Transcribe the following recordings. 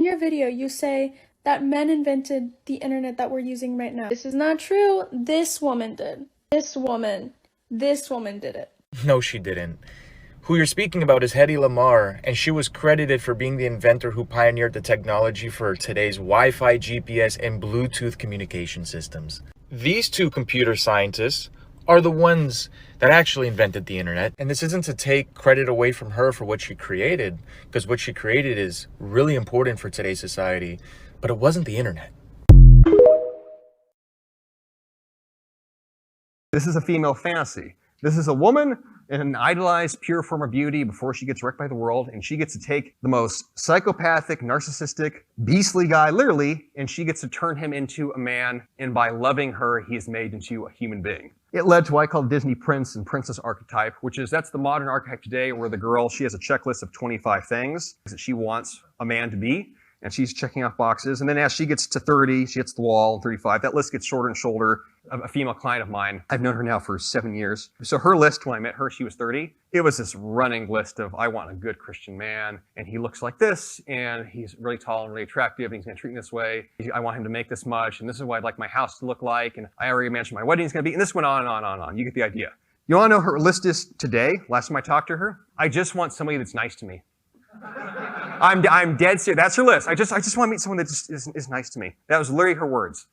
In your video, you say that men invented the internet that we're using right now. This is not true. This woman did. This woman did it. No, she didn't. Who you're speaking about is Hedy Lamarr, and she was credited for being the inventor who pioneered the technology for today's Wi-Fi, GPS, and Bluetooth communication systems. These two computer scientists are the ones that actually invented the internet, and this isn't to take credit away from her for what she created, because what she created is really important for today's society, but it wasn't the internet. This is a female fantasy. This is a woman in an idealized, pure form of beauty before she gets wrecked by the world, and she gets to take the most psychopathic, narcissistic, beastly guy, literally, and she gets to turn him into a man, and by loving her, he is made into a human being. It led to what I call Disney prince and princess archetype, that's the modern archetype today where the girl, she has a checklist of 25 things that she wants a man to be, and she's checking off boxes. And then as she gets to 30, she hits the wall, 35, that list gets shorter and shorter. A female client of mine, I've known her now for 7 years. So her list, when I met her, she was 30. It was this running list of, I want a good Christian man, and he looks like this, and he's really tall and really attractive, and he's gonna treat me this way. I want him to make this much, and this is what I'd like my house to look like, and I already mentioned my wedding's gonna be, and this went on and on and on. You get the idea. You wanna know her list is today? Last time I talked to her, I just want somebody that's nice to me. I'm dead serious. That's her list. I just want to meet someone that just is nice to me. That was literally her words.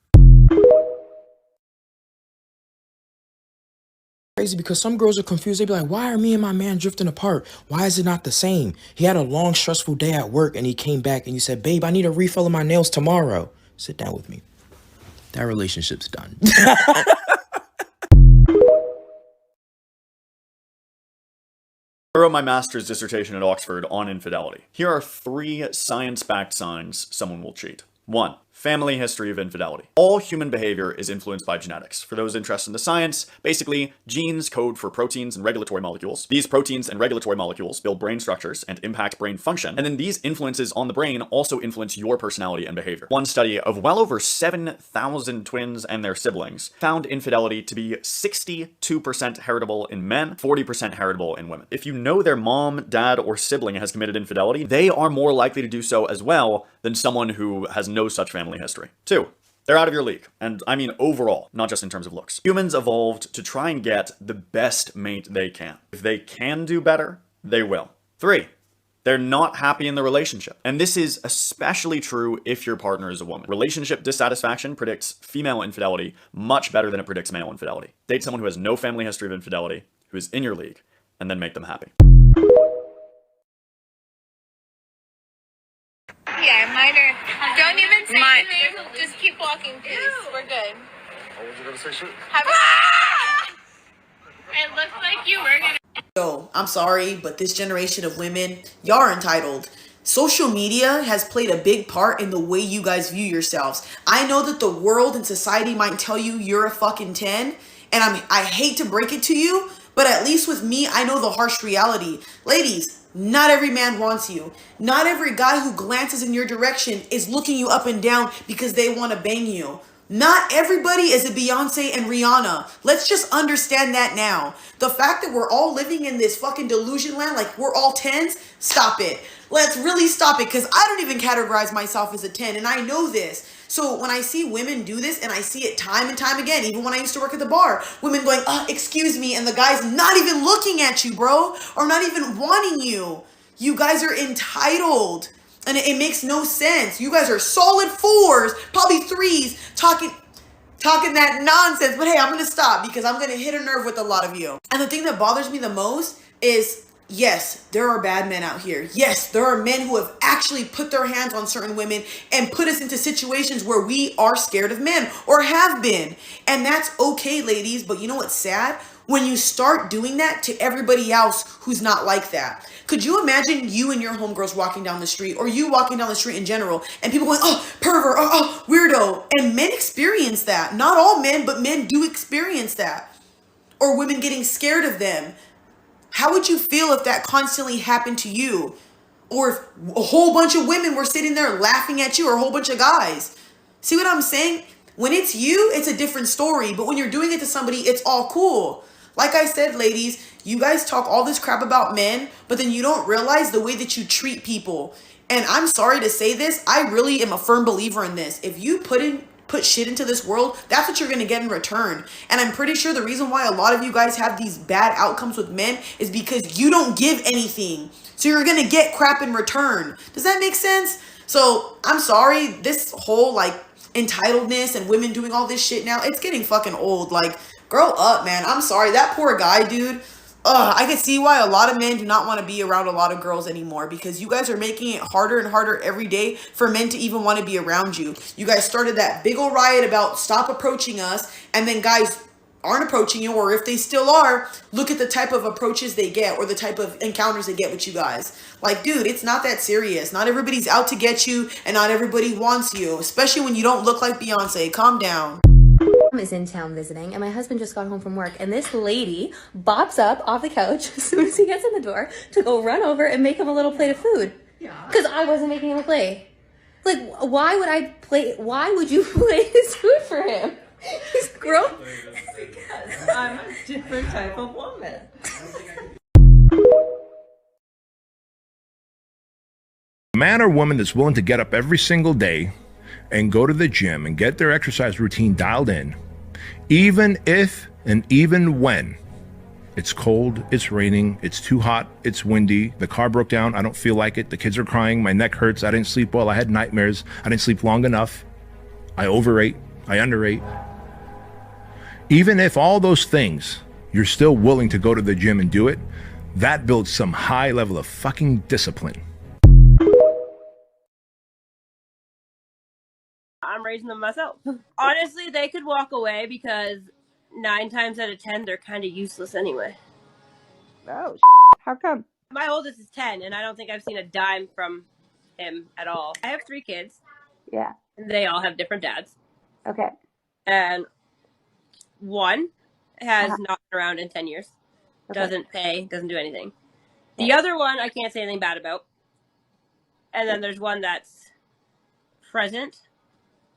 Crazy because some girls are confused. They be like, why are me and my man drifting apart? Why is it not the same? He had a long, stressful day at work and he came back and you said, babe, I need a refill of my nails tomorrow. Sit down with me. That relationship's done. I wrote my master's dissertation at Oxford on infidelity. Here are 3 science-backed signs someone will cheat. 1. Family history of infidelity. All human behavior is influenced by genetics. For those interested in the science, basically, genes code for proteins and regulatory molecules. These proteins and regulatory molecules build brain structures and impact brain function, and then these influences on the brain also influence your personality and behavior. One study of well over 7,000 twins and their siblings found infidelity to be 62% heritable in men, 40% heritable in women. If you know their mom, dad, or sibling has committed infidelity, they are more likely to do so as well than someone who has no such family history. 2. They're out of your league. And I mean overall, not just in terms of looks. Humans evolved to try and get the best mate they can. If they can do better, they will. 3. They're not happy in the relationship. And this is especially true if your partner is a woman. Relationship dissatisfaction predicts female infidelity much better than it predicts male infidelity. Date someone who has no family history of infidelity, who is in your league, and then make them happy. Yeah, minor. Don't even say anything. Just keep walking, please. We're good. I wasn't gonna say shit. It looked like you were gonna. Yo, I'm sorry, but this generation of women, y'all are entitled. Social media has played a big part in the way you guys view yourselves. I know that the world and society might tell you you're a fucking 10, and I hate to break it to you, but at least with me, I know the harsh reality. Ladies, not every man wants you. Not every guy who glances in your direction is looking you up and down because they want to bang you. Not everybody is a Beyonce and Rihanna. Let's just understand that now. The fact that we're all living in this fucking delusion land, like we're all 10s, stop it. Let's really stop it, because I don't even categorize myself as a 10, and I know this. So when I see women do this, and I see it time and time again, even when I used to work at the bar, women going, excuse me, and the guy's not even looking at you, bro, or not even wanting you. You guys are entitled. And it makes no sense. You guys are solid 4s, probably 3s, talking that nonsense. But hey, I'm going to stop because I'm going to hit a nerve with a lot of you. And the thing that bothers me the most is, yes, there are bad men out here. Yes, there are men who have actually put their hands on certain women and put us into situations where we are scared of men or have been. And that's okay, ladies. But you know what's sad? When you start doing that to everybody else who's not like that. Could you imagine you and your homegirls walking down the street, or you walking down the street in general, and people going, oh, pervert, oh, weirdo. And men experience that. Not all men, but men do experience that. Or women getting scared of them. How would you feel if that constantly happened to you? Or if a whole bunch of women were sitting there laughing at you, or a whole bunch of guys? See what I'm saying? When it's you, it's a different story. But when you're doing it to somebody, it's all cool. Like I said, ladies, you guys talk all this crap about men, but then you don't realize the way that you treat people. And I'm sorry to say this, I really am a firm believer in this. If you put shit into this world, that's what you're gonna get in return. And I'm pretty sure the reason why a lot of you guys have these bad outcomes with men is because you don't give anything. So you're gonna get crap in return. Does that make sense? So I'm sorry, this whole like entitledness and women doing all this shit now, it's getting fucking old. Like, grow up, man. I'm sorry, that poor guy, dude. I can see why a lot of men do not want to be around a lot of girls anymore, because you guys are making it harder and harder every day for men to even want to be around you. You guys started that big ol' riot about stop approaching us, and then guys aren't approaching you, or if they still are, look at the type of approaches they get or the type of encounters they get with you guys. Like, dude, it's not that serious. Not everybody's out to get you, and not everybody wants you, especially when you don't look like Beyonce. Calm down. Is in town visiting, and my husband just got home from work, and this lady bops up off the couch as soon as he gets in the door to go run over and make him a little plate of food. Yeah. Because I wasn't making him a plate. Like, why would you plate his food for him? He's grown. Because I'm a different type of woman. A man or woman that's willing to get up every single day and go to the gym and get their exercise routine dialed in, even if and even when it's cold, it's raining, it's too hot, it's windy, the car broke down, I don't feel like it, the kids are crying, my neck hurts, I didn't sleep well, I had nightmares, I didn't sleep long enough, I overate, I underate. Even if all those things, you're still willing to go to the gym and do it, that builds some high level of fucking discipline. I'm raising them myself. Honestly, they could walk away because 9 times out of 10, they're kind of useless anyway. Oh, how come? My oldest is 10, and I don't think I've seen a dime from him at all. I have 3 kids. Yeah. And they all have different dads. Okay. And one has not been around in 10 years. Okay. Doesn't pay, doesn't do anything. The other one, I can't say anything bad about. And then there's one that's present,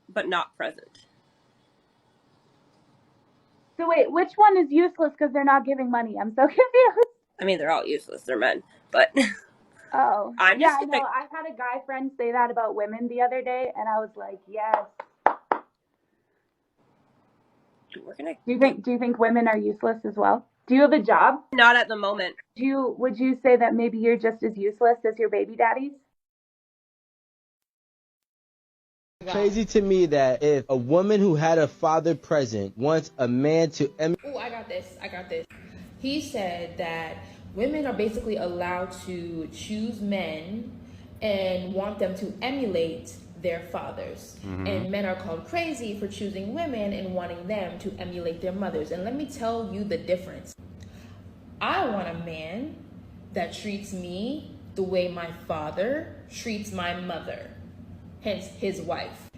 but not present. So wait, which one is useless because they're not giving money? I'm so confused. I mean, they're all useless. They're men, but Oh, I'm yeah, just I know. I've had a guy friend say that about women the other day, and I was like, yes. We're gonna. Do you think women are useless as well? Do you have a job? Not at the moment. Would you say that maybe you're just as useless as your baby daddies? Crazy to me that if a woman who had a father present wants a man to Oh, I got this. He said that women are basically allowed to choose men and want them to emulate their fathers. Mm-hmm. And men are called crazy for choosing women and wanting them to emulate their mothers. And let me tell you the difference. I want a man that treats me the way my father treats my mother, hence his wife.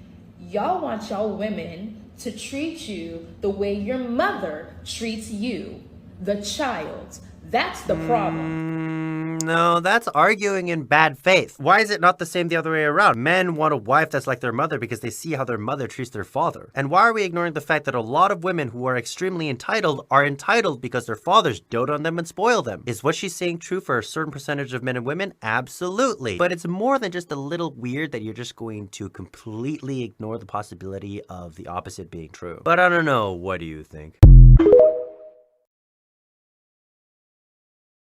Y'all want y'all women to treat you the way your mother treats you, the child. That's the problem. No, that's arguing in bad faith. Why is it not the same the other way around? Men want a wife that's like their mother because they see how their mother treats their father. And why are we ignoring the fact that a lot of women who are extremely entitled are entitled because their fathers dote on them and spoil them? Is what she's saying true for a certain percentage of men and women? Absolutely. But it's more than just a little weird that you're just going to completely ignore the possibility of the opposite being true. But I don't know, what do you think?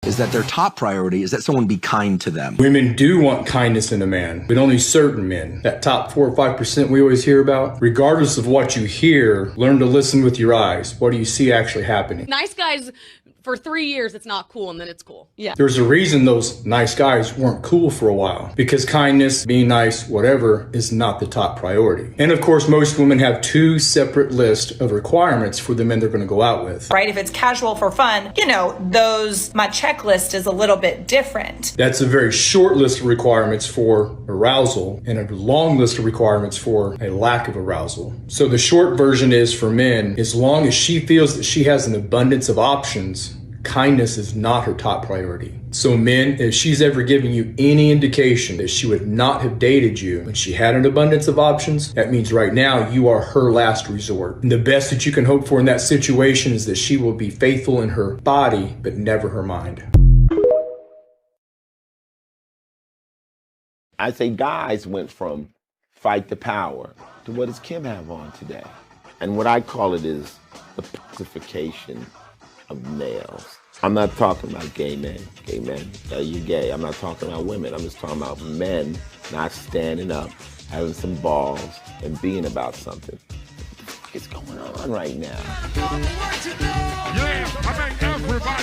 Is that their top priority is that someone be kind to them. Women do want kindness in a man, but only certain men. That top 4 or 5% we always hear about. Regardless of what you hear, learn to listen with your eyes. What do you see actually happening? Nice guys, for 3 years, it's not cool, and then it's cool. Yeah. There's a reason those nice guys weren't cool for a while. Because kindness, being nice, whatever, is not the top priority. And of course, most women have 2 separate lists of requirements for the men they're going to go out with. Right? If it's casual for fun, my checklist is a little bit different. That's a very short list of requirements for arousal and a long list of requirements for a lack of arousal. So the short version is for men, as long as she feels that she has an abundance of options, kindness is not her top priority. So men, if she's ever giving you any indication that she would not have dated you when she had an abundance of options, that means right now you are her last resort. And the best that you can hope for in that situation is that she will be faithful in her body, but never her mind. I say guys went from fight the power to what does Kim have on today? And what I call it is the pacification of males. I'm not talking about gay men. Gay men, you're gay. I'm not talking about women. I'm just talking about men not standing up, having some balls, and being about something. What the fuck is going on right now? Yeah, I mean, everybody